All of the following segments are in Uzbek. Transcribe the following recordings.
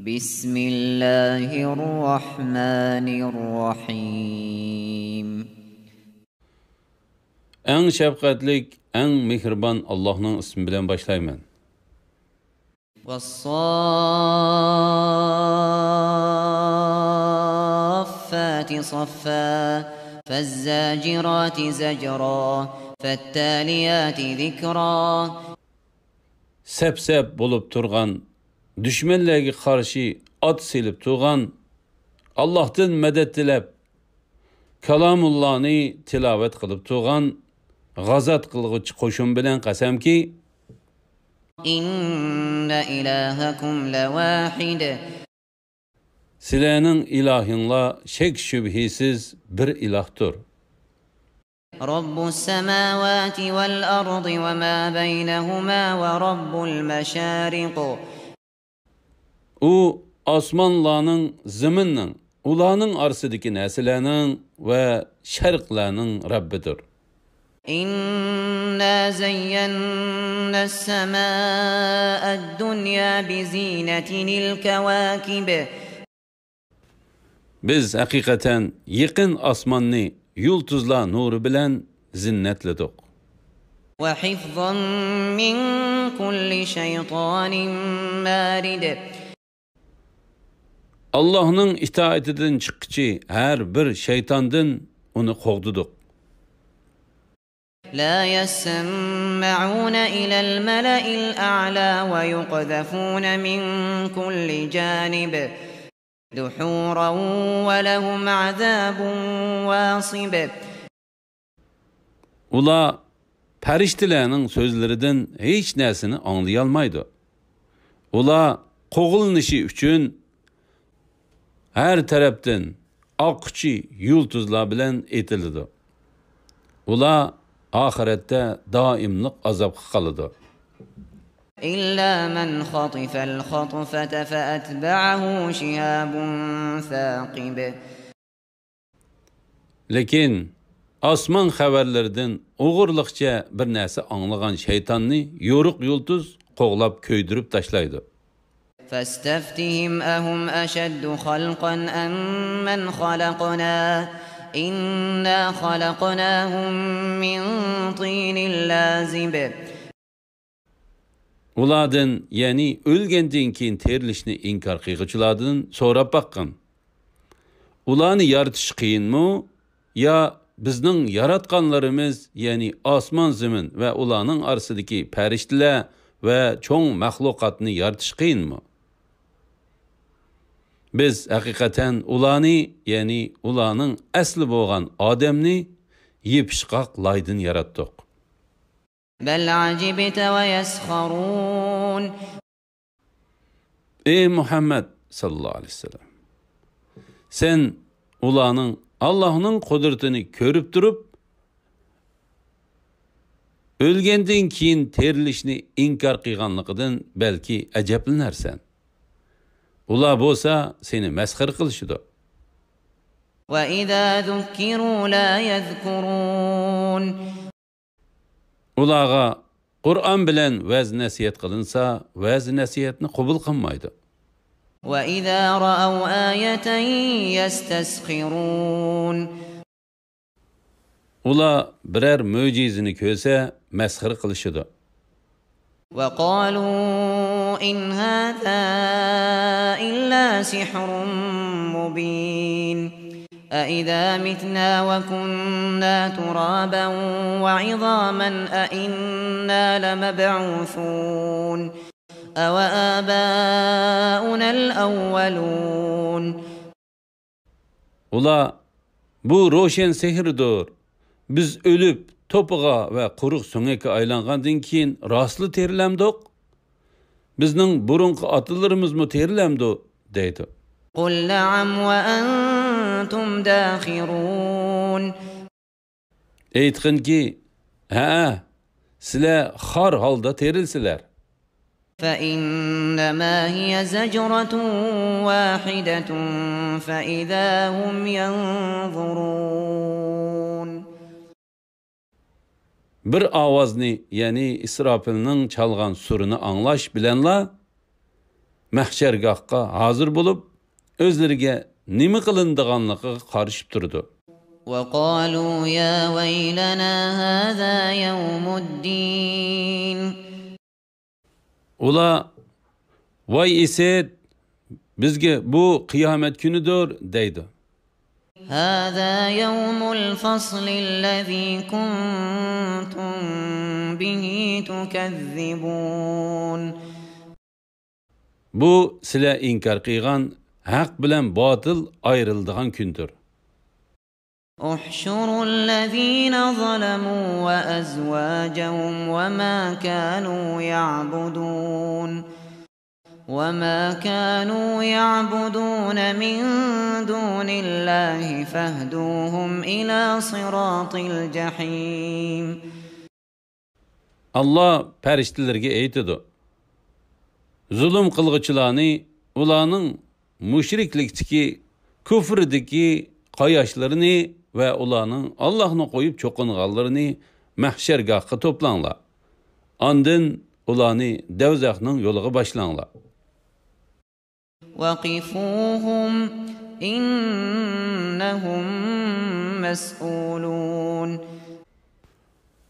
Bismillahirrahmanirrahim. Eng şefqatlik, eng mehribon Allohning ismi bilan boshlayman. Was-saffati saffa, faz-zajirati zajra, fattaliyati zikra. Sep-sep bolup turgan, düşmanlarga qarshi ot selib turgan, Allohdan madad tilab, kalamullahni tilovat qilib turgan, g'azat qilg'uchi qo'shin bilan qasamki, inna ilahakum lawahid. Sizlarning ilahinglar shek shubhisiz bir ilahdir. Rabbus samawati wal ardi ve ma beynehuma ve rabbul meşariq. U osmonlarning, zaminning, ularning orasidagi narsalarning va sharqlarning Rabbidir. İnna zeyyenna as-samaa'a ad-dunya bi zinatinil kawakib. Biz haqiqatan yaqin osmonni yulduzlar nuri bilan zinnatladik. Ve hifzan min kulli şeytanin marid. Allah'ның itaatidan chiqqıchi her bir şeytandan onu qo'g'didik. La yasma'una ila al-mala'il a'la ve yuqdhafuna min kulli janib. Duhuran ve lehum azabun wasib. Ular farishtalarning so'zlaridan hech narsani anglay olmaydi. Ular qo'g'ilnishi uchun her tarafdan oqchi yulduzlar bilan etiladi. Ular oxiratda doimlik azobga qoladi. İlla men khatifal khatfata fa atba'ahu shihabun thaqib. Lekin osmon xabarlaridan o'g'irliqcha bir narsa anglagan shaytonni yo'riq yulduz qo'g'lab ko'ydirib tashlaydi. Fastaftihim ahum ashaddu khalqan am man khalaqna. İnna khalaqnahum min tinin lazib. Ulardan, yani o'lgandan keyin terilishni inkor qiluvchilardan so'rab baqqan. Ularni yaratish qiyinmi? Ya bizning yaratganlarimiz, yani osmon zamin va ularning orasidagi farishtalar va cho'ng maxluqotni yaratish qiyinmi? Biz haqiqatan ularni, yani ularning asli bo'lgan odamni yepishqoq laydan yaratdik. Bel acibte ve yeskharun. Ey Muhammed sallallahu aleyhi ve sellem, sen ularning Allah'ның kudretini körüp durup, ölgenden keyin terilishni inkar qilganligidan belki ajablanarsan. Ular bo'lsa seni masxara qilishdi. Ve izâ zukkirû lâ yezkurûn. Ularga Qur'on bilan vaz nasihat qilinsa, vaz nasihatni qabul qilmaydi. Ve izâ ra'av âyeten yesteskhirûn. Ular birer mo'jizani ko'rsa, masxara qilishdi. Ve qalû in hâzâ illâ sihrun mubîn. أَإِذَا مِتْنَا وَكُنَّا تُرَابًا وَعِظَامًا أَإِنَّا لَمَبْعُوثُونَ أَوَآبَاؤُنَا الْأَوَّلُونَ. Ular, bu roşen sehirdir. Biz ölüp topuğa ve quruq so'ngakka aylangandan keyin rostli terilamdik. Bizning burunqi atalarımızmı terilamdi deydi. قُلْ نَعَمْ وَأَنْتُمْ دَاخِرُونَ. Aytqinki, ha, sizlar xor holda terilsilar. فَإِنَّمَا هِيَ زَجْرَةٌ وَاحِدَةٌ فَإِذَا هُمْ يَنْظُرُونَ. Bir ovozni, yani İsrafilning chalgan surini anglash bilanla mahşergahqa hazır bolup, özleriga nima qilindiganligiga qarışıp turdi. وقالوا يا ويلنا هذا يوم الدين Ula vay eset bizge bu kıyamet günüdür deydi. هذا يوم الفصل الذي كنتم به تكذبون Bu sizler inkar qilgan haq bilan batıl ayrıldıgan gündür. احشروا الذين ظلموا وأزواجهم وما كانوا يعبدون من دون الله فاهدوهم إلى صراط الجحيم Allah periştelerge eytidi. Zulüm qılğıçılarını, ulanın müşriklikteki, küfrdeki qayaşlarını ve ulanın Allah'ını koyup çoqınğanlarını mahşergahqa toplanla. Andın ulanı devzaqның yoluğa başlanla. وقفوهم إنهم مسؤولون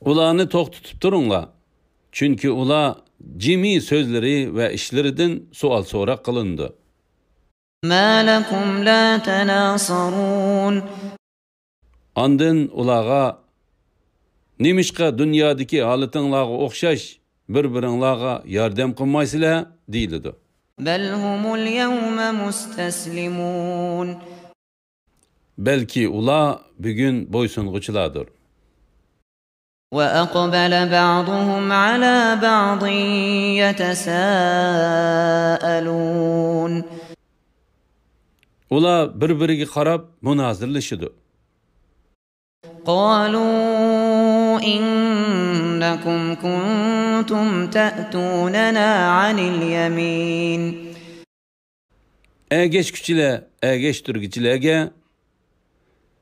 Ulanı tok tutup durunla. Çünkü ula cimi sözleri ve işlerinden sual sorak kılındı. ما لكم لا تناصرون Andın ulağa nimişqa dünyadaki halıtınlağa okşaş bir-birinlağa yardım kılmaysıla deyildi. بل هم اليوم مستسلمون Belki ula bugün boysunğuçılardır. وأقبل بعضهم على بعض يتساءلون Ula bir-biriga qarab munazirleşidi. قالوا إنكم كنتم تأتوننا عن اليمين Ägeç küçile, ägeç türgüçilerge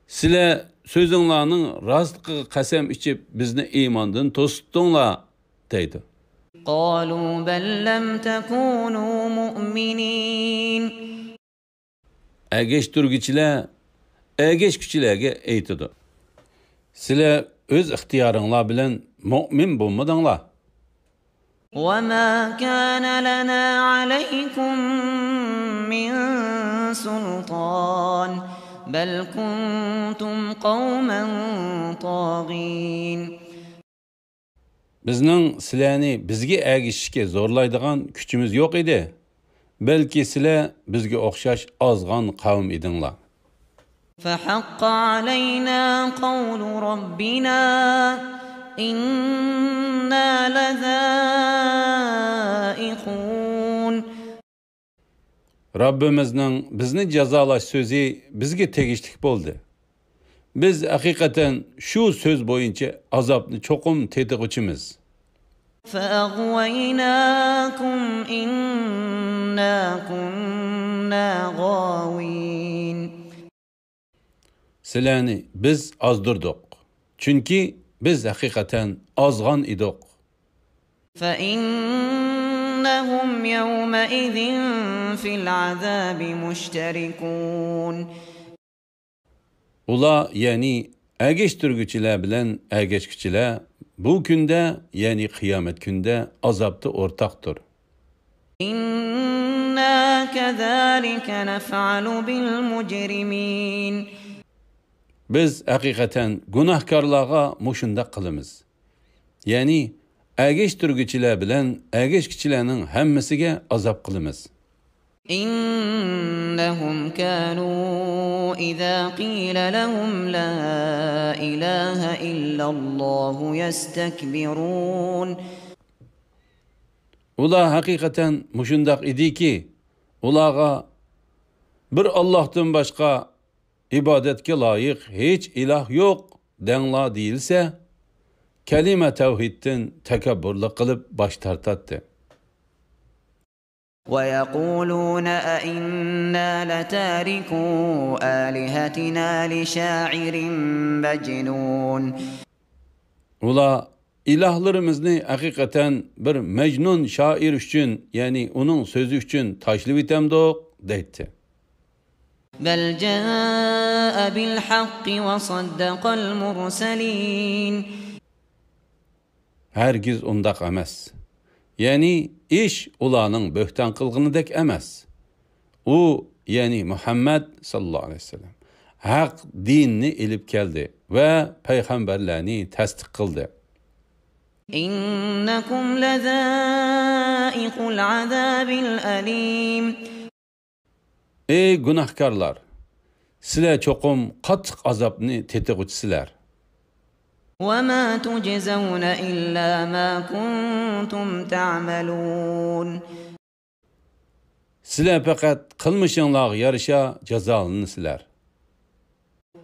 sile sözüňlarnyň rastlygy qasam içip bizni imandan tosutdyňlar deydi. قالوا بل لم تكونوا مؤمنين Ägeç türgüçiler ägeç küçilerge eýtidi. Sile öz ihtiýaryňlar bilen mu'min bolmadyňlar. وما كان لنا عليكم من سلطان بل كنتم قوما طاغين Bizning sileni bizge ägişişke zorlaydygan küçümüz yok idi. Belki sile bizge okşaş azgan kavm idinlar. فحق علينا قول ربنا إنا لذائقون Rabbimizning bizni jazalaş sözü bizge tegişlik boldy. Biz hakikaten şu söz boyunca azapni çoqum tetiğuçimiz. فأغويناكم إنا كنا غاوين Sileni biz azdırdık. Çünkü biz hakikaten azgan idik. فإنهم يومئذ في العذاب مشتركون Ula yani ägeç türgüçiler bilen ägeçkiçiler bu günde yani kıyamet günde azapta ortaktır. إنا كذلك نفعل بالمجرمين Biz hakikaten günahkarlığa muşunda kılımız. Yani ägeç türgüçiler bilen ägeçkiçilerinin hemmesiga azap kılımız. إنهم كانوا إذا قيل لهم لا إله إلا الله يستكبرون Ula hakikaten muşundak idi ki ulağa bir Allah'tan başka ibadetke layık hiç ilah yok denla değilse kelime tevhidden tekabburluk kılıp baş tartattı. ويقولون أئنا لتاركو آلهتنا لشاعر مجنون Ula ilahlarimizni haqiqatan bir Mecnun şair üçün, yani onun sözü üçün taşlıp etemdik, deydi. بل جاء بالحق وصدق المرسلين Hergiz undaq emas. Yani iş ulanın böhtan kılgınıdek emas. O, yani Muhammed sallallahu aleyhi ve sellem haq dinini ilip keldi ve peygamberlerini tasdik kıldı. إنكم لذائق العذاب الأليم Ey günahkarlar, sizler çokum qattiq azabni tetig'uchsizlar. وما تجزون إلا ما كنتم تعملون Sizler faqat qilmishinglarga yarasha jazolansizlar.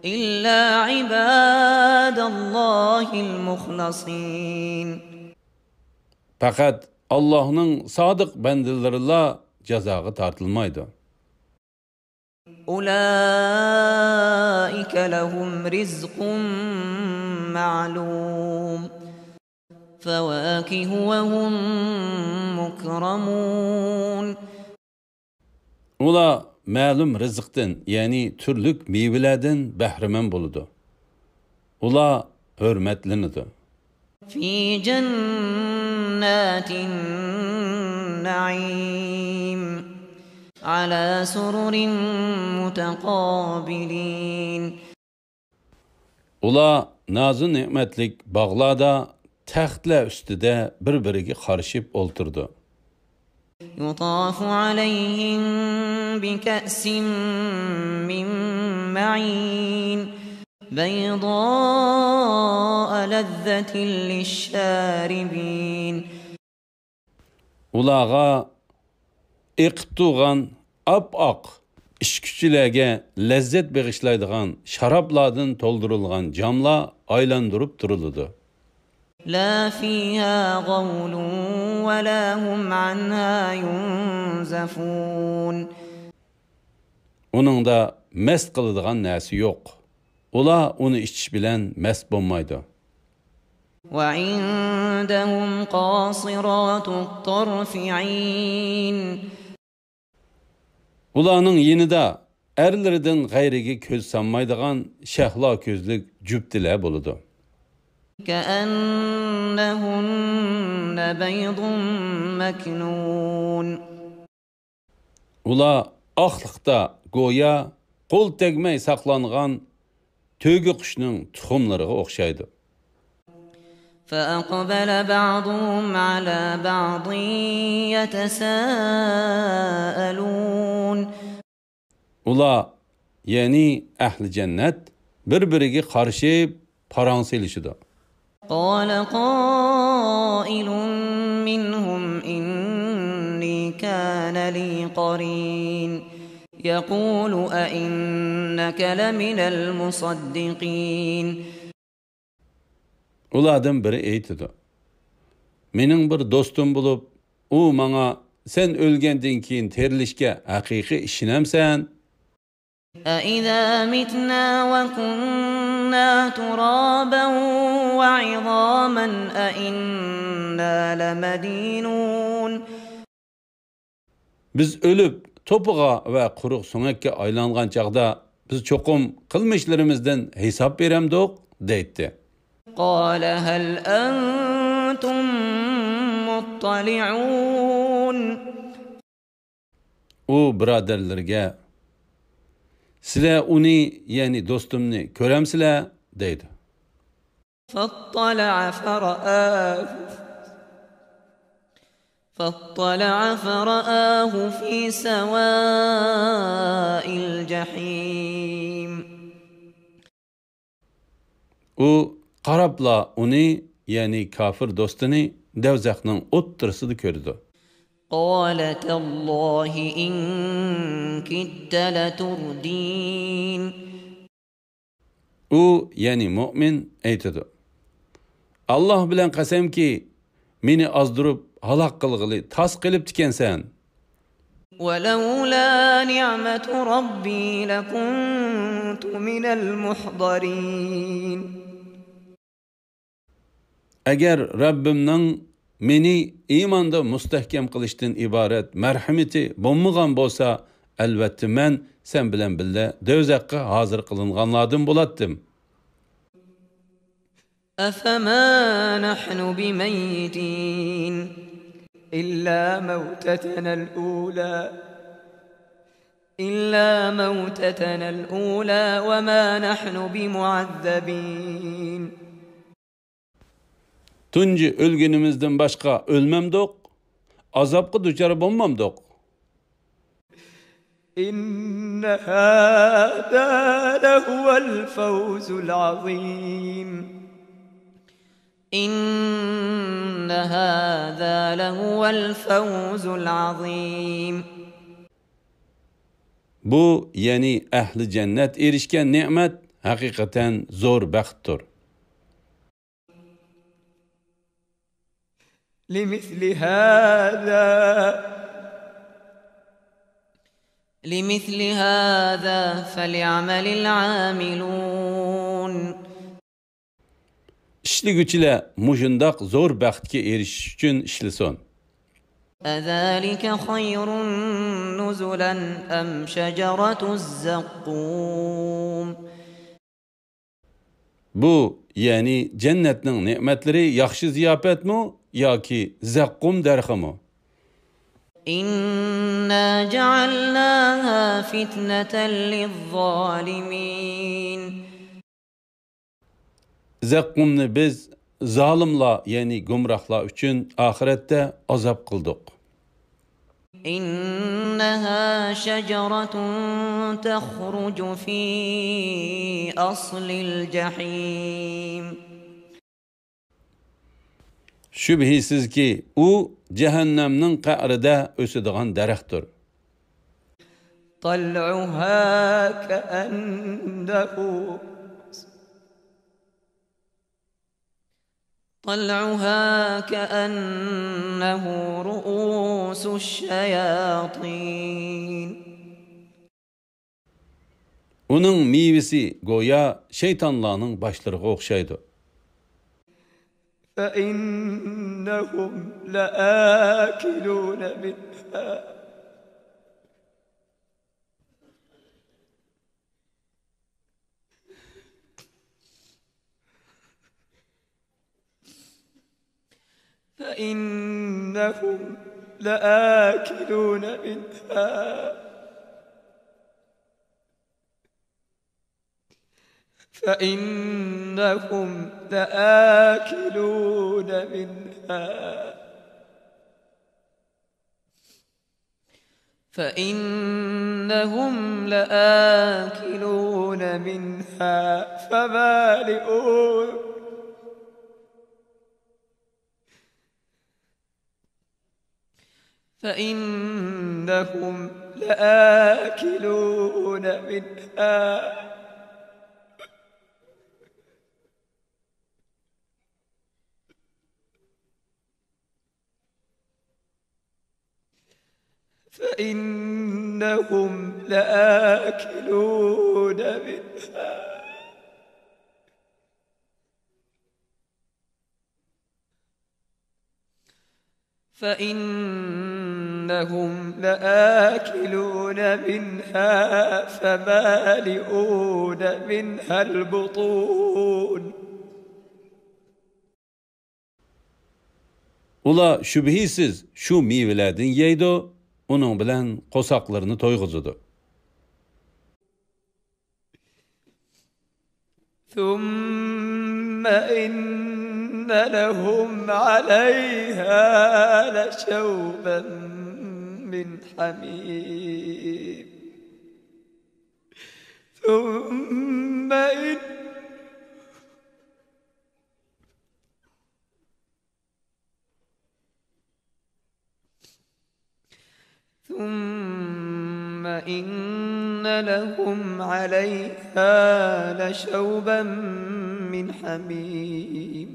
إلا عباد الله المخلصين Faqat Allah'ның sadiq bandalarıyla jazoga tortilmaydi. أولئك لهم رزق معلوم فواكه وهم مكرمون Ular ma'lum rizqdan, ya'ni turlik meyvelardan bahramand bo'ladi. Ular hurmatlanadi. في جنات النعيم على سرر متقابلين Ular nazı ne'matlik bog'larda taxtlar ustida bir-biriga qarshib o'ltirdi. يطاف عليهم بكأس من معين بيضاء لذة للشاربين Ularga eqib turgan ap-aq ishkuchilarga lazzat bag'ishlaydigan sharoblardan to'ldirilgan jamlar aylantirib turiladi. لا فيها غول ولا هم عنها ينزفون Uningda mast qiladigan narsa yo'q. Ular uni ichish bilan mast bo'lmaydi. وعندهم قاصرات الطرف عين Ularning yinida erlaridan g'ayriga ko'z sanmaydigan shahlo ko'zlik jubtilar bo'ladi. كأنهن بيض مكنون Ular oqliqda go'yo qo'l tegmay saqlangan to'gi qushning tuxumlariga o'xshaydi. فأقبل بعضهم على بعض يتساءلون Ular, ya'ni ahli jannat bir-biriga qarshib paranselishidi. قال قائل منهم إني كان لي قرين يقول أئنك لمن المصدقين Ulardan biri aytdi: "Mening bir do'stim bo'lib, u menga sen o'lgandan keyin terilishga haqiqiy ishonamsan?" أإذا متنا وكنا ترابا وعظاما أإنا لمدينون Biz ölüp topuğa ve quruq so'ngakka aylangan chaqda biz cho'qim qilmishlarimizdan hisob beramdik, deydi. قال هل أنتم مطلعون U birodarlarga: "Sizlar uni, ya'ni do'stimni ko'ramsizlar?" deydi. فاطلع فرآه في سواء الجحيم U qarabla uni, ya'ni kafir do'stini davzaqning o'ttirisida ko'rdi. قال تالله إن كدت لتردين U, ya'ni mu'min aytadi: "Alloh bilan qasamki, meni azdirib halok qilg'ili tas qilib tikansan." ولولا نعمة ربي لكنت من المحضرين Agar Rabbimning meni iymonda mustahkam qilishdan iborat marhamati bo'lmagan bo'lsa, albatta men sen bilan birga do'zaxga hozir qilinganlardan bo'lardim. أفما نحن بميتين إلا موتتنا الأولى وما نحن بمعذبين. Tunji ölgünümüzden başka ölmemdik, azapkı duçarı bulmamdik. إن هذا لهو الفوز العظيم. إن هذا لهو الفوز العظيم. Bu yani ehli cennet erişken nimet hakikaten zor baxtdır. لمثل هذا فليعمل العاملون. İşli güçle mujundak zor baxtga erişiş üçün işlisin. أذلك خير نزلا أم شجرة الزقوم. Bu yani cennetning nimetleri yaxshi ziyafet mi yoki zakkum darxi mi? إنا جعلناها فتنة للظالمين. Zakkumni biz zalimlar yani gumrahlar üçün ahirette azap kıldık. إنها شجرة تخرج في أصل الجحيم. Şübhisiz ki o cehennemnin qa'rida ösüdigan daraxtdir. طلعها كأنه رؤوس الشياطين. Onun meyvesi goya şeytanlarının başlarına okşaydı. فإنهم لآكلون منها فإنهم لآكلون منها فإنهم لآكلون منها فإنهم لآكلون منها فمالئون فإنهم لآكلون منها فإنهم لآكلون منها فإنهم لآكلون منها فمالئون منها البطون. Ula şübhisiz şu meyvelerden yeydi, onun bilen qosaqlarını toyğuzudu. ثم إن لهم عليها لشوبا من حميم. ثم إن لهم عليها لشوبا من حميم.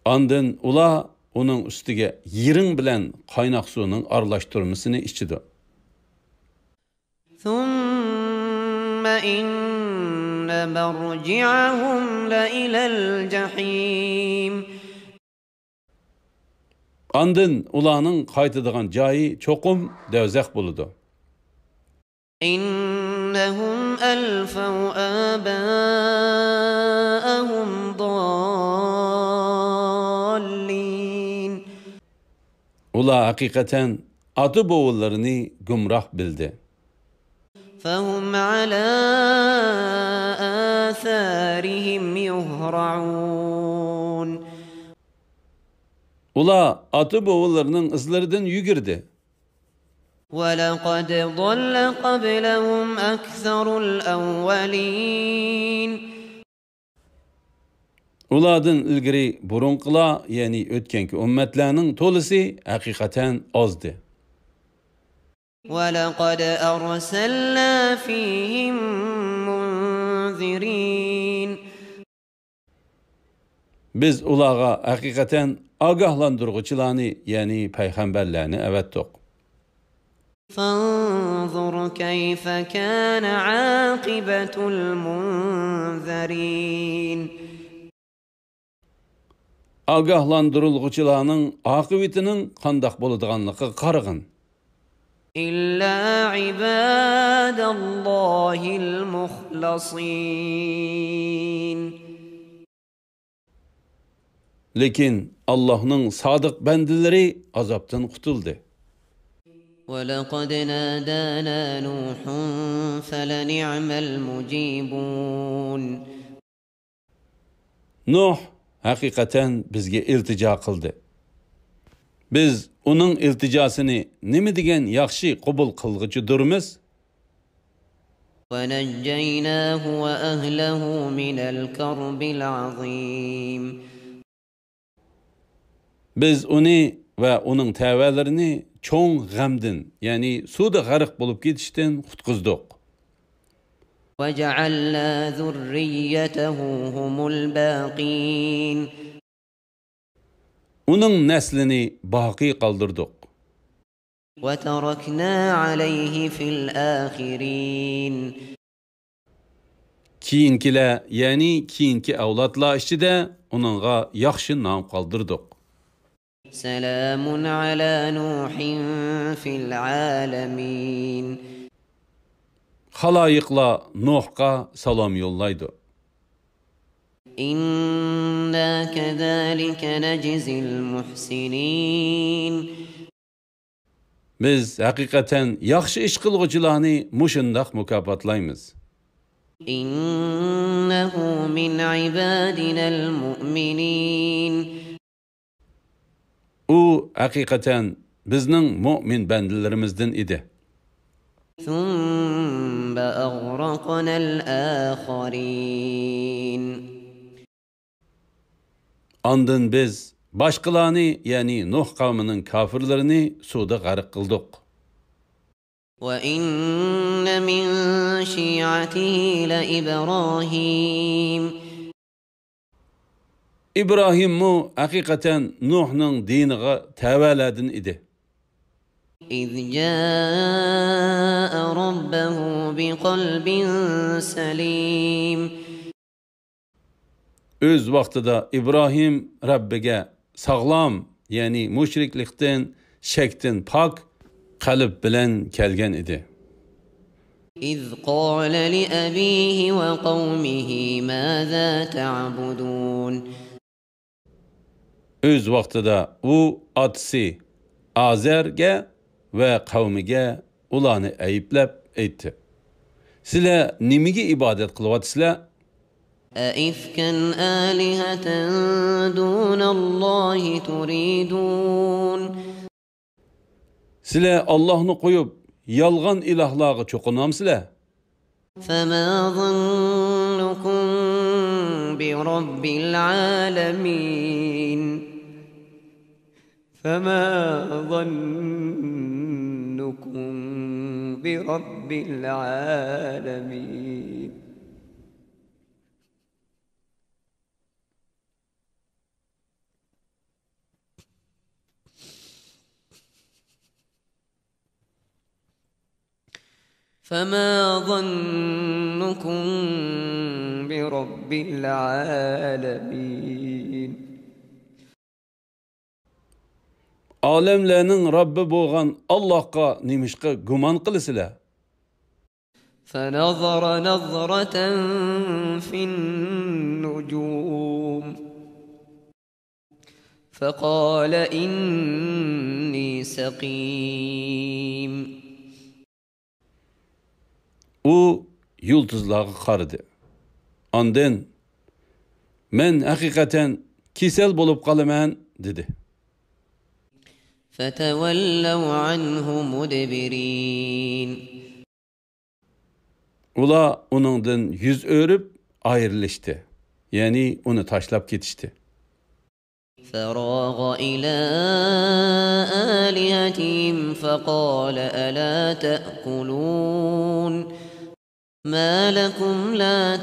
Andın ula onun üstüge yirin bilen kaynak suyunun arlaştırmasını içidi. ثم إن مرجعهم لإلى الجحيم Andın ulanın qaytıdığan jayı çoqum dövzək buludu. إنهم ألفوا آباءهم ضالين Ula hakikaten adı boğullarını gümrah bildi. فهم على آثارهم يهرعون Ula adı boğullarının ızlarından yügürdü. وَلَقَدْ ضَلَّ قَبْلَهُمْ أَكْثَرُ الْأَوَّلِينَ Uladın ilgiri burunqıla, yani ötkenki ümmetlerinin tolisi hakikaten azdı. وَلَقَدْ أَرْسَلْنَا فِيهِمْ مُنذِرِينَ Biz ulağa hakikaten agahlandırgıçılarını, yani peygamberlerini evettik. فانظر كيف كان عاقبة المنذرين Agahlandırılgıçılarının akıbetinin qandaq boladiganlığı qarğın. إلا عباد الله المخلصين Lekin Allah'ın sadık bendileri azaptan qutuldu. وَلَقَدْ نَادَانَا نُوحٌ فَلَنِعْمَ الْمُجِيبُونَ Nuh hakikaten bizge iltica qildi. Biz onun ilticasını nima degan yaxshi qabul qilg'ichidurmiz? وَنَجَّيْنَاهُ وَأَهْلَهُ مِنَ الْكَرْبِ الْعَظِيمِ Biz onu ve onun təvələrini çoğun g'amdin, yani suda g'arq bulup ketishdan qutqizdik. وَجَعَلْنَا ذُرِّيَّتَهُ هُمُ الْبَاقِينَ Onun neslini baqi qaldırdık. وَتَرَكْنَا عَلَيْهِ فِي الْآخِرِينَ Kiyinkiler, yani kiyinki avlatlar içinde onunğa yaxşı nam qaldırdık. سَلَامٌ عَلَى نُوحٍ فِي الْعَالَمِينَ Xalayıqla Nuh'a salam yollaydı. إِنَّا كَذَلِكَ نَجْزِي الْمُحْسِنِينَ Biz hakikaten yaxşı iş qılğıcılarını muşundaq mukapatlaymiz. إِنَّهُ مِنْ عِبَادِنَا الْمُؤْمِنِينَ O hakikaten bizning mu'min bendilerimizden idi. ثُمَّ أَغْرَقْنَا الْآخَرِينَ Andın biz başqalarını, yani Nuh kavminin kafirlerini suda g'arq qildik. وَإِنَّ مِنْ شِيعَتِهِ لَإِبْرَاهِيمَ İbrahim mu hakikaten Nuh'ның diniga təvəladin idi. إِذْ جَاءَ رَبَّهُ بِقَلْبٍ سَلِيمٍ Öz vaqtida İbrahim Rabbiga sağlam, yani müşriklikten, şekten pak qalb bilan kelgan idi. إِذْ قَالَ لِأَبِيهِ وَقَوْمِهِ مَاذَا تَعْبُدُونَ Öz vaqtida u atisi Azer'ge ve kavmige ulanı ayıplab aytdi. Sizlar nimaga ibodat qilyapsizlar? أَئِفْكًا آلِهَةً دُونَ اللَّهِ تُرِيدُونَ Sizlar Allah'ını qo'yib yolg'on ilahlarga cho'qinamsizlar? فَمَا ظَنُّكُمْ بِرَبِّ الْعَالَمِينَ فَمَا ظَنُّكُمْ بِرَبِّ الْعَالَمِينَ فما ظنكم برب العالمين Alemlerinin Rabbi boğan Allah'a nimişka guman kılısılar. فنظر نظرة في النجوم فقال إني سقيم O yıldızlığa qardı. Ondan men hakikaten kesel bolup qalıman dedi. فتولوا عنه مدبرين Ula onundan yüz örüp ayrılıştı. Yani onu taşlap ketişti. فراغ إلى آلهتهم فقال ألا تأكلون ما لكم لا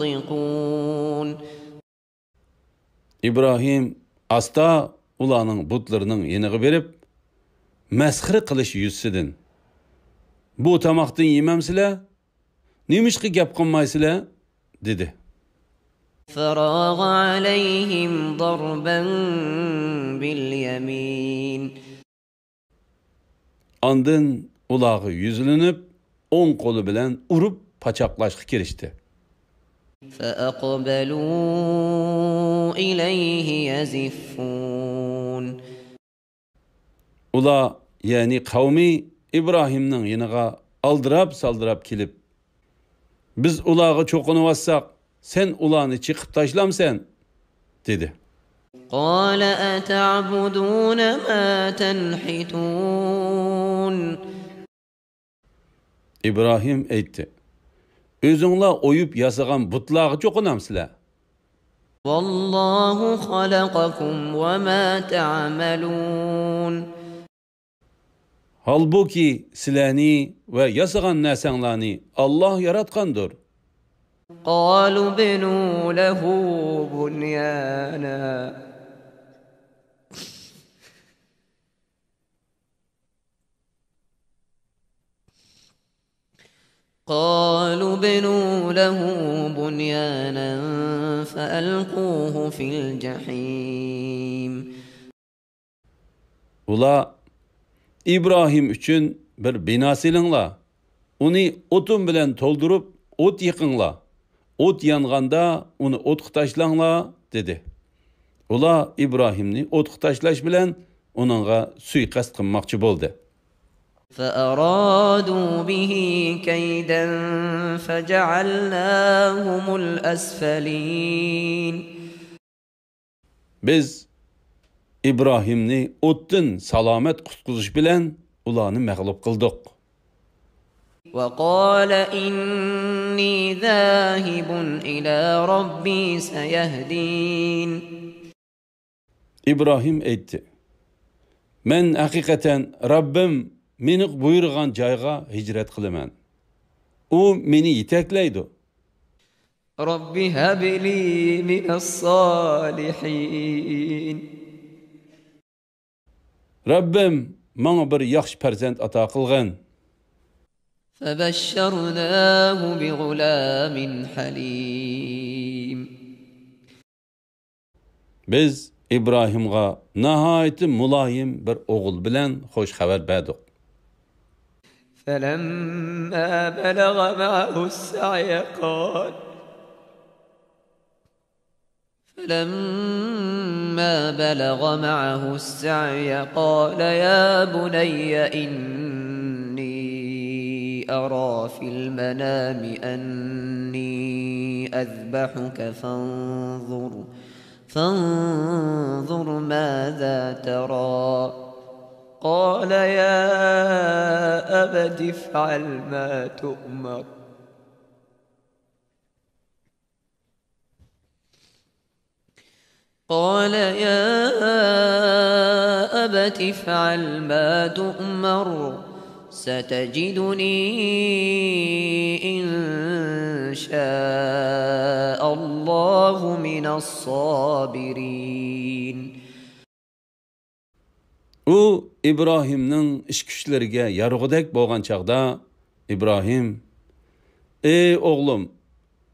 تنطقون İbrahim asta ulanın butlarının yeniği verip mesxiri qilish yüzsidin. Bu tamaqdan yemamsizlar? Nimişki gap qilmaysizlar? dedi. فراغ عليهم ضربا باليمين Andın ulağı yüzülünüp on kolu bilen urup paçaklashga kirishdi. فأقبلوا إليه يزفون Ula yani kavmi İbrahim'nin yeniga aldırap saldırap kilip biz ulağı çoqunuvatsak sen ulağını çıkıp taşlamsen dedi. قال أتعبدون ما تنحتون İbrahim aytdi. Özüңla oyup yasagan butlağı çoqunamsızlar. والله خلقكم وما تعملون Halbuki silani ve yasagan narsanglarni Allah yaratgandır. قالوا بنوا له بنيانا قالوا بنوا له بنيانا فألقوه في الجحيم Ula İbrahim üçün bir bina silingla. Onu otun bilen toldurup ot yıkınla. Ot yanganda onu otqa taşlangla dedi. Ula İbrahimni otqa taşlaş bilen onunğa suikast qilmoqchi bo'ldi. فأرادوا به كيدا فجعلناهم الأسفلين Biz İbrahimni otdan salamet qutquzish bilen ularni mag'lub qildik. وقال إني ذاهب إلى ربي سيهدين İbrahim aytdi. Men haqiqatan Rabbim meni buyurgan joyga hijrat qilaman. U meni yetaklaydi. رب هب لي من الصالحين Rabbim bana bir yaxshi farzand ato qilgan. فبشرناه بغلام حليم Biz İbrahimga nahayeti mulayim bir oğul bilen hoş haber berdik. فلما بلغ معه السعي قال فلما بلغ معه السعي قال يا بني إني أرى في المنام أني أذبحك فانظر ماذا ترى قال يا أبت افعل ما تؤمر قال يا أبت افعل ما تؤمر ستجدني إن شاء الله من الصابرين U İbrahimning ish kuchlariga yarug'idek bo'lgan chaqda İbrahim, ey oğlum,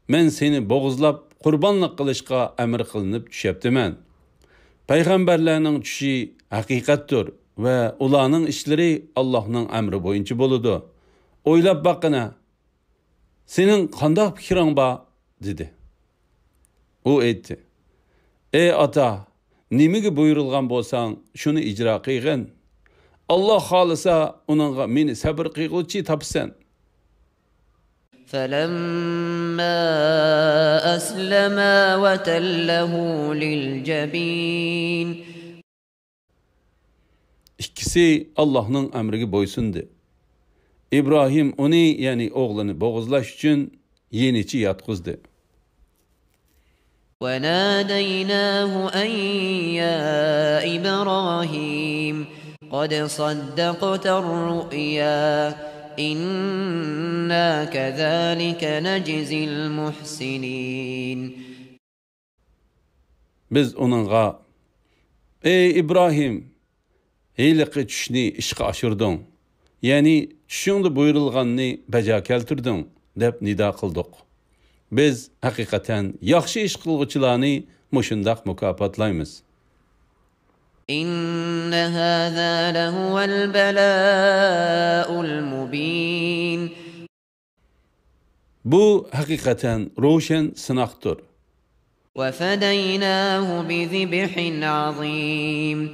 men seni boğuzlap qurbanlık qilishqa emir qilinib tushaptiman. Payg'ambarlarning tushi haqiqatdir va ularning ishlari Allohning amri bo'yicha bo'ladi. O'ylab baqina. Sening qanday fikring bor? dedi. U aytdi: ey ota, nimaga buyurilgan bo'lsang, shuni ijro qilgin. Alloh xolisa uningga meni sabr qilguvchi topsan. فلما أسلما وتله للجبين İkisi Allah'ın emrine boysundu. İbrahim onu yani oğlunu boğuzlaş için yeniçi yatkızdı. وناديناه أن يا إبراهيم قد صدقت الرؤيا إنا كذلك نجزي المحسنين. Biz onunla, ey İbrahim, heyliqi düşni işqa aşırdın. Yani düşündə buyurulğanını baca keltirdin, deb nida qıldık. Biz hakikaten yaxşı iş qılğıçılarını muşundaq mukafotlaymiz. إن هذا لهو البلاء المبين. Bu hakikaten roşen sınaqdır. وفديناه بذبح عظيم.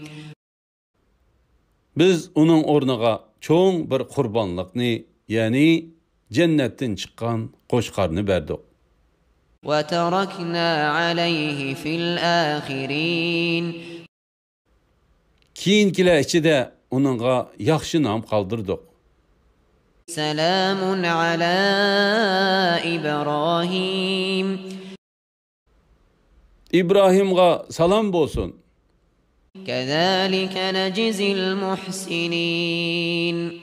Biz onun ornuğa çoğun bir qurbanlıqni, yani cennetten çıkan qoşqarını berdik. وتركنا عليه في الآخرين. Keyinkiler içinde onunğa yaxşı nam qaldırdıq. سلام على إبراهيم. İbrahim'a salam bolsun. كذلك نجزي المحسنين.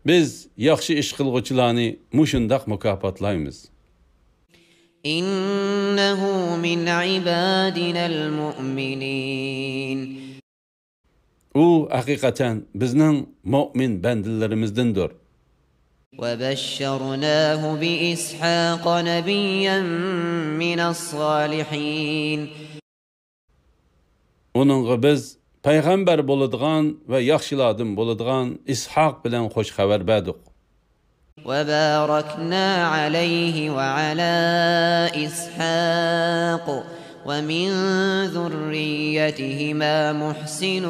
Biz yaxşı iş qılğıçılarını muşundaq mukafotlaymiz. إنه من عبادنا المؤمنين. O hakikaten bizning mu'min bendilerimizdendir. وبشرناه بإسحاق نبيا من الصالحين. Onunğa biz peygamber boladigan ve yaxşıladım boladigan İshak bilen hoş haber berdik. وباركنا عليه وعلى إسحاق ومن ذريتهما محسن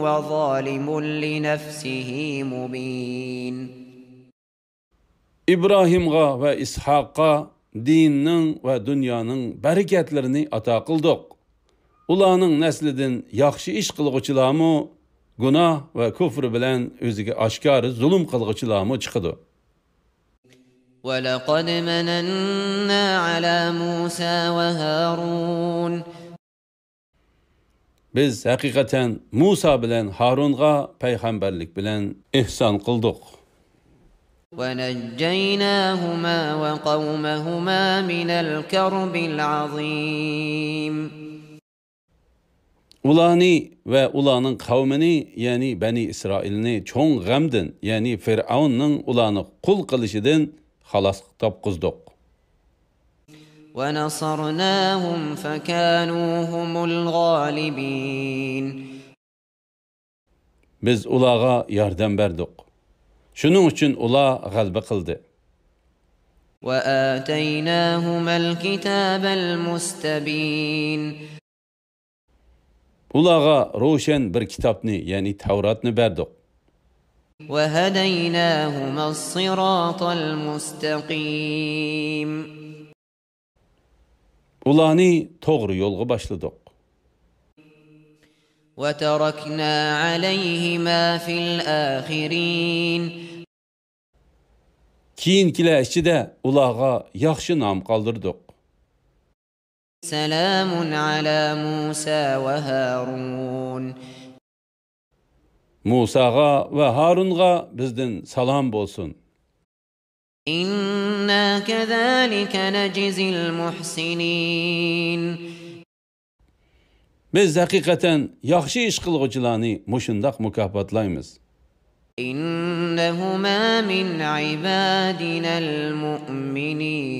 وظالم لنفسه مبين. İbrahim'a ve İshak'a dinning ve dünyanın bereketlerini ata qıldık. Ularning neslidin yaxşı iş qılğıçılarmı günah ve küfür bilen özüge aşkarı zulüm qılğıçılarmı çıkıdı. وَلَقَدْ مَنَنَّا عَلَى مُوسَى وَهَارُونَ. Biz hakikaten Musa bilen Harun'a peygamberlik bilen ihsan qıldık. وَنَجَّيْنَاهُمَا وَقَوْمَهُمَا مِنَ الْكَرْبِ الْعَظِيمِ. Ularni ve ularning kavmini, yani Bani İsrailni çoğun gamdin, yani Firavunning ularni qul qilishidan xalos topqizdik. وَنَصَرْنَاهُمْ فَكَانُوا هُمُ الْغَالِبِينَ. Biz ularga yardım berdik. Şunun için ular g'alaba qildi. وَآتَيْنَاهُمَا الْكِتَابَ الْمُسْتَبِينَ. Ularga roşen bir kitapni, yani Tavratni berdik. وَهَدَيْنَاهُمَا الصِّرَاطَ الْمُسْتَقِيمَ. Ularni to'g'ri yo'lga başladık. وَتَرَكْنَا عَلَيْهِمَا فِي الْآخِرِينَ. Keyinkiler içinde ularga yaxşı nam qaldırdık. سَلَامٌ عَلَى مُوسَى وَهَارُونَ. Musa'ga ve Harun'a bizden salam bolsun. إِنَّا كَذَلِكَ نَجْزِي الْمُحْسِنِينَ. Biz hakikaten yaxşı iş qılğıçılarını muşundaq mukafotlaymiz. إنهما من عبادنا المؤمنين.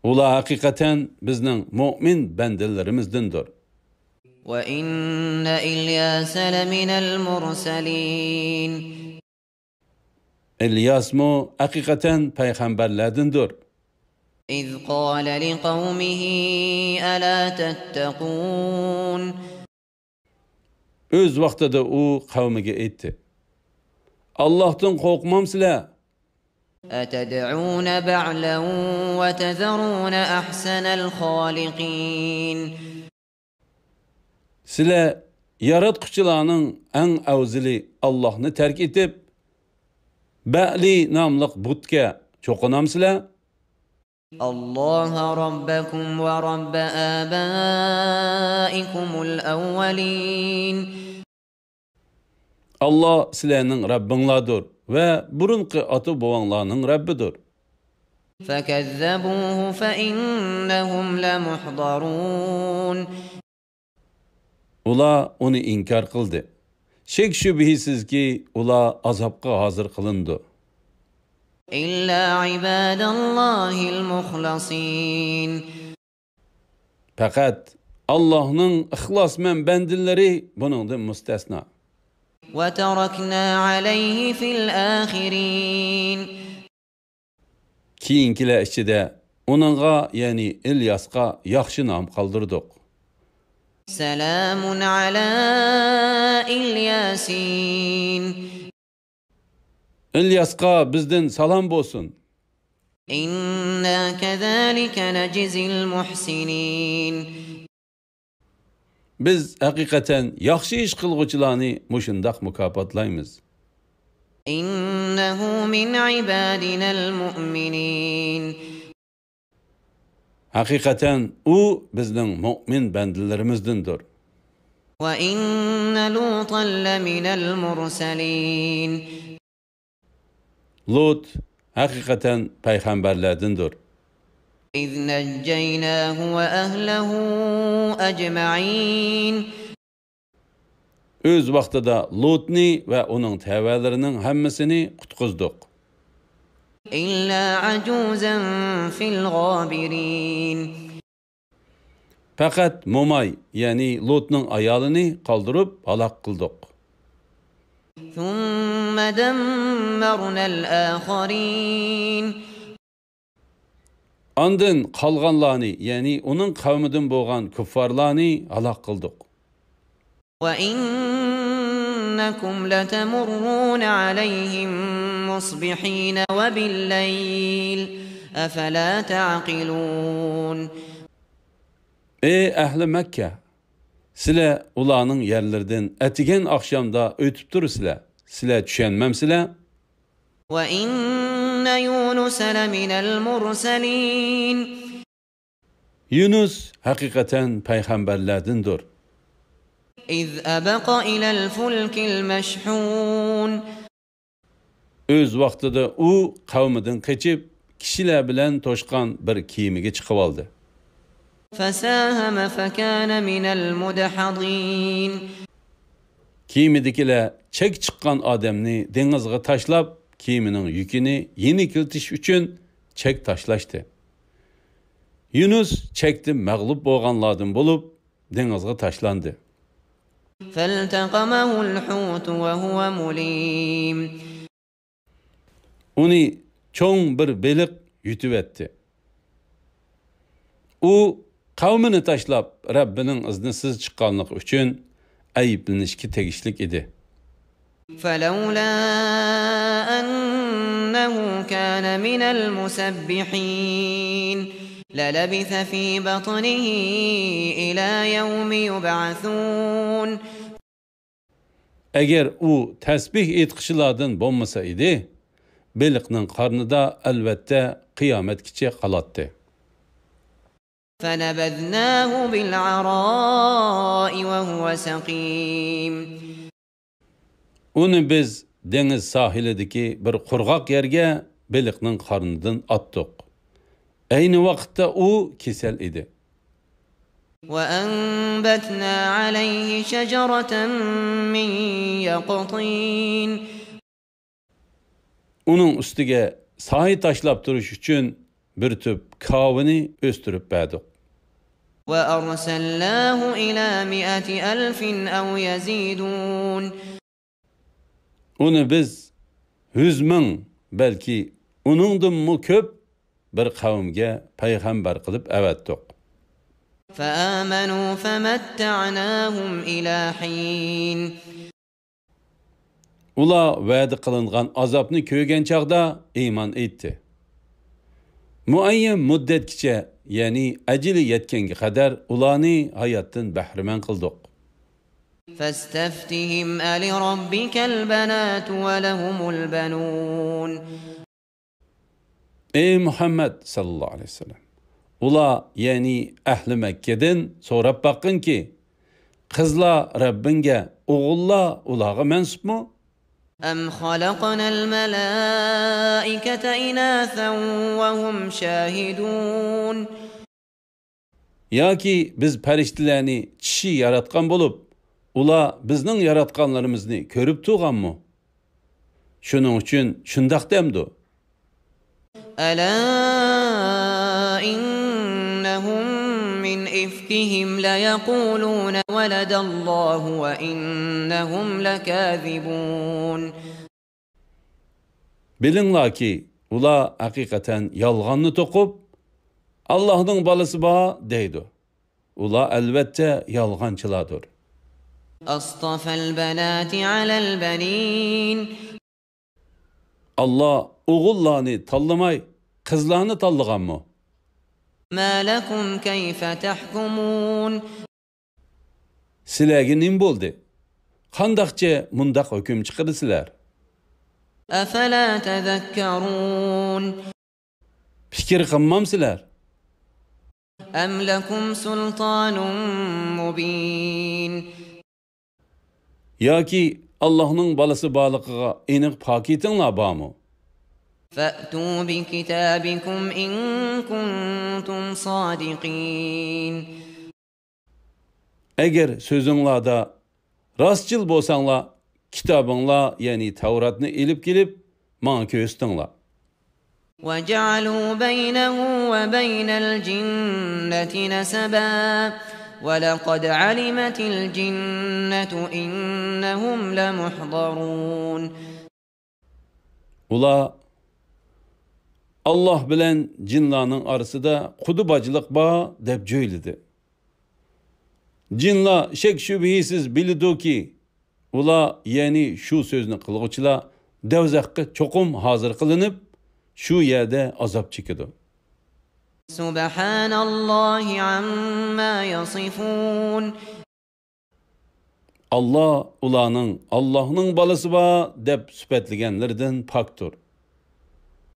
Ula hakikaten bizning mu'min bandalarimizdandir. وإن إلياس لمن المرسلين. İlyas mu hakikaten peygamberlerdendir. إذ قال لقومه ألا تتقون. Öz vaqtida u qavmiga aytdi: Allohdan qo'rqmamsizlar? أتدعون بعلا وتذرون أحسن الخالقين. Sizlar yaratquchilarning eng afzali Allohni tark etib, Ba'li nomli butga cho'qinamsizlar? الله ربكم ورب آبائكم الأولين. Allah sizlarning Rabbinglardir va burunqi ota-bobonglarning Rabbidir. فكذبوه فإنهم لمحضرون. Ular uni inkor qildi. Shek shubhisizki ular azobga hozir qilindi. إلا عباد الله المخلصين. Faqat Allohning ixlosmand bandalari buningdan mustasno. وتركنا عليه في الآخرين. Keyingilar ichida uningga, ya'ni İlyasga yaxshi nom qoldirdik. سلام على الياسين. İlyasga bizdan salom bo'lsin. إنا كذلك نجزي المحسنين. Biz haqiqatan yaxshi ish qilguvchilarni mushundaq mukofotlaymiz. إنه من عبادنا المؤمنين. Haqiqatan u bizning mu'min bandalarimizdandir. وإن لوطا لمن المرسلين. Lut haqiqatan payg'ambarlardandir. إذ نجيناه وأهله أجمعين. Öz vaqtida Lutni va uning tavalarining hammasini qutqizdik. إلا عجوزا في الغابرين. Faqat Momay, ya'ni Lutning ayolini qoldirib halok qildik. ثم دمرنا الآخرين. Ondan qolganlarni, ya'ni uning qavmidan bo'lgan kuffarlarni halok qildik. وإنكم لتمرون عليهم مصبحين وبالليل أفلا تعقلون. Ey ahli Makka, sizlar ularning yerlaridan atigan oqshomda o'tib turibsizlar. Sizlar tushunmamsizlar? وإن يونس لمن المرسلين. Yunus haqiqatan payg'ambarlardandir. إذ أبق إلى الفلك المشحون. Öz vaqtida u qavmidan qochib, kishilar bilan to'shqan bir kiyimiga chiqib oldi. فساهم فكان من المدحضين. Kiyimidagilar chek chiqqan odamni dengizga tashlab, kiyimining yukini yengiltish uchun chek tashlashdi. Yunus chekdi mag'lub bo'lganlardan bo'lib, dengizga tashlandi. فالتقمه الحوت وهو مليم. Uni cho'ng bir beliq yutib etdi. U qavmini tashlab Rabbining iznisiz chiqqanligi uchun ayblanishga tegishlik edi. فلولا أنه كان من المسبحين للبث في بطنه إلى يوم يبعثون. Agar u tasbih etqichilardan bo'lmasa edi, beliqning qarnida albatta qiyomatgacha qolatdi. فنبذناه بالعراء وهو سقيم. Uni biz dengiz sohilidagi bir qurg'oq yerga beliqning qarnidan otdik. Ayni vaqtda u kasal edi. وأنبتنا عليه شجرة من يقطين Onun üstüge sahi taşlap duruş için bir tüp kavini östürüp berdik. وأرسلناه إلى 100,000 أو يزيدون Onu biz 100,000 belki onundan mu köp bir kavimge peygamber kılıp evettik. فآمنوا فمتعناهم إلى حين Ula vədi qılınğan azapını köygen çağda iman etdi. Muayyen müddetkiçe, yani acili yetkengi kadar ulanı hayattan bəhrəmən qıldık. فاستفتهم ألربك البنات ولهم البنون Ey Muhammed sallallahu aleyhi ve sellem. Ula yani ahli Mekke'den sorap bakın ki, kızla Rabbinge, oğulla ulağa mensup mu? أم خلقنا الملائكة إناثا وهم شاهدون Ya ki biz periştilerini kişi yaratkan bulup, ula bizning yaratkanlarımızını körüp tuğan mı? Şunun için şundak demdu. ألا إنهم من إفكهم ليقولون ولد الله وإنهم لكاذبون Bilinla ki, ula hakikaten yalganını tokup, Allah'ın balısı bağa deydu. Ula elbette yalgancıladır. أصطفى البنات على البنين Allah oğullarını tallamay, kızlarını tallagan mı? ما لكم كيف تحكمون Silerge nim boldu? Kandakça mundak hüküm çıkarısılar. أفلا تذكرون Fikir kılmamsılar. أم لكم سلطان مبين Ya ki Allah'ın balısı balıqıga enik pakitinla bağmı? فأتوا بكتابكم إن كنتم صادقين Eğer sözünla rastçıl bolsanla, kitabınla yani Tevrat'ını elip gelip bana köstünla. وجعلوا بينه وبين الجنة نسبا ولقد علمت الجنة إنهم لمحضرون Ula Allah bilen cinlanın arasında kudu bacılık bağ dep jöyledi. Cinla şek şübhisiz bilidu ki, ula yani şu sözünü kılgıçla devzakka çokum hazır kılınıp şu yerde azap çekidu. Subhanallah amma yasifun Allah ulanın Allah'ın balısı bağ dep süpetligenlerden paktır.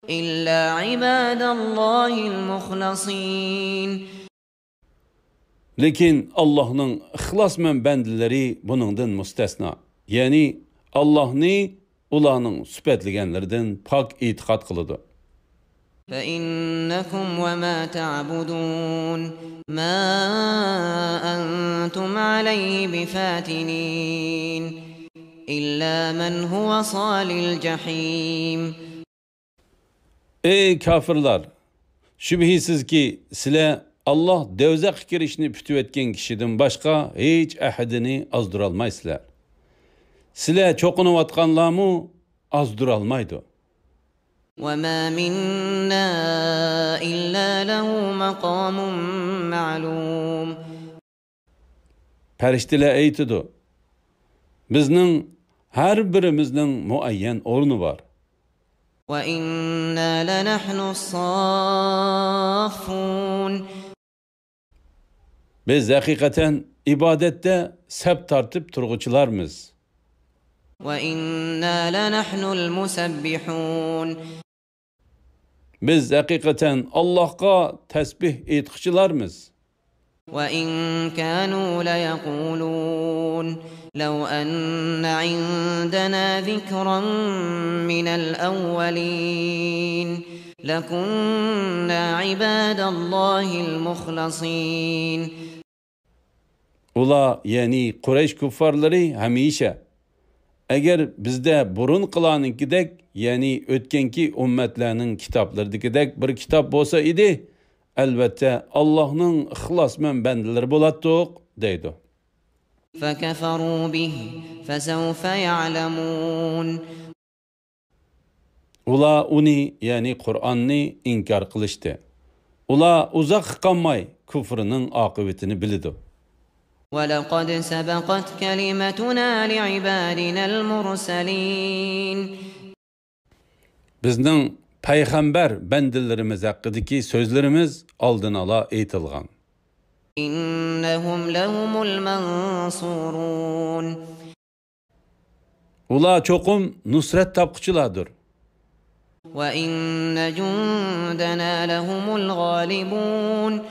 İlla ibadallahil muhlasin Lekin Allah'ın ihlas men bendileri bunundan müstesna. Yani Allah'ını ulanın süpetligenlerden pak itikat kılıdı. فإنكم وما تعبدون ما أنتم عليه بفاتنين إلا من هو صال الجحيم Ey kafirler! Şübhisiz ki sile Allah devzak girişini pütü etken kişiden başka hiç ahadini azduralmaysılar. Sile çokunu vatkanlamı azduralmaydı. وما منا إلا له مقام معلوم Periştile eytidu. Bizning her birimizning muayyen ornu var. وإنا لنحن الصافون Biz hakikaten ibadette sep tartıp turguçularmız. وإنا لنحن المسبحون Biz hakikaten Allah'a tesbih etkiçilarmız. وإن كانوا ليقولون لو أن عندنا ذكرا من الأولين لكنا عباد الله المخلصين Ula yani Quraysh kuffarları hamisha agar bizda burun qilanikidek yani o'tganki ummatlarning kitoblaridagidek bir kitob bo'lsa edi, albatta Allohning ixlosmand bandalari bo'ladiq deydi. فكفروا به فسوف يعلمون. Ula uni yani Qur'onni inkor qilishdi. Ula uzoq qolmay kufrining oqibatini biladi. ولقد سبقت كلمتنا لعبادنا المرسلين. Bizning payg'ambar bandalarimiz haqidagi so'zlarimiz oldin ola aytilgan. إنهم لهم المنصورون. Ular cho'qim nusrat topquchilardir. وإن جندنا لهم الغالبون.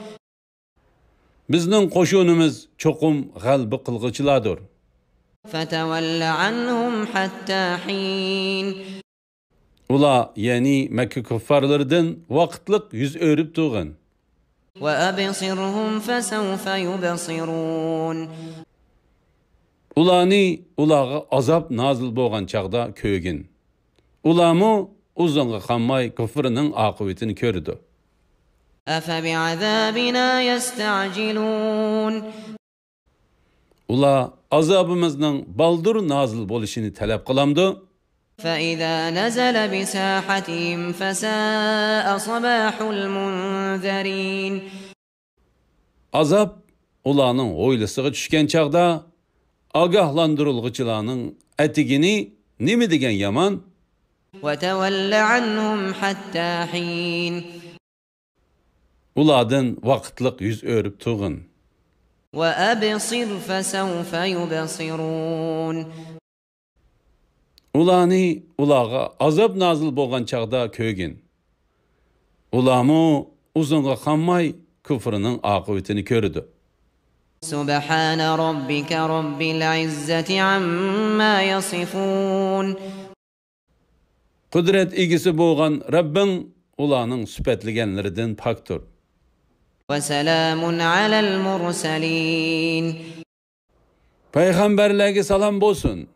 Bizning qo'shinimiz cho'qim g'alba qilg'uchilardir. فتول عنهم حتى حين. Ular yani Makka kuffarlaridan vaqtliq yuz o'rib turgan. وأبصرهم فسوف يبصرون. Ularga azob nozil bo'lgan chaqda ko'gin. Ularmu uzunga qolmay kufrining oqibatini ko'rdi. أفبعذابنا يستعجلون. Ular azobimizning baldur nozil bo'lishini talab qilamdi. فإذا نزل بساحتهم فساء صباح المنذرين. Azab ularning o'ylisiga tushgan chaqda ogohlantirilg'ichilarning atigini nima degan yomon. وتول عنهم حتى حين. Ulardan vaqtliq yuz o'rib turg'in. وأبصر فسوف يبصرون. Ularga azob nozil bo'lgan chaqda ko'gin. Ularmu uzunga qolmay kufrining oqibatini ko'rdi. سبحان ربك رب العزة عما يصفون. Qudret egisi bo'lgan Rabbing ularning sifatlaganlaridan pokdir. وسلام على المرسلين. Payg'ambarlarga salom bo'lsin.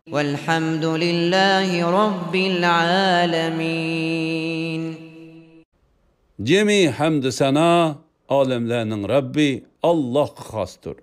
والحمد لله رب العالمين. Cemi hamd sana alemlerinin Rabbi Allah xosdir.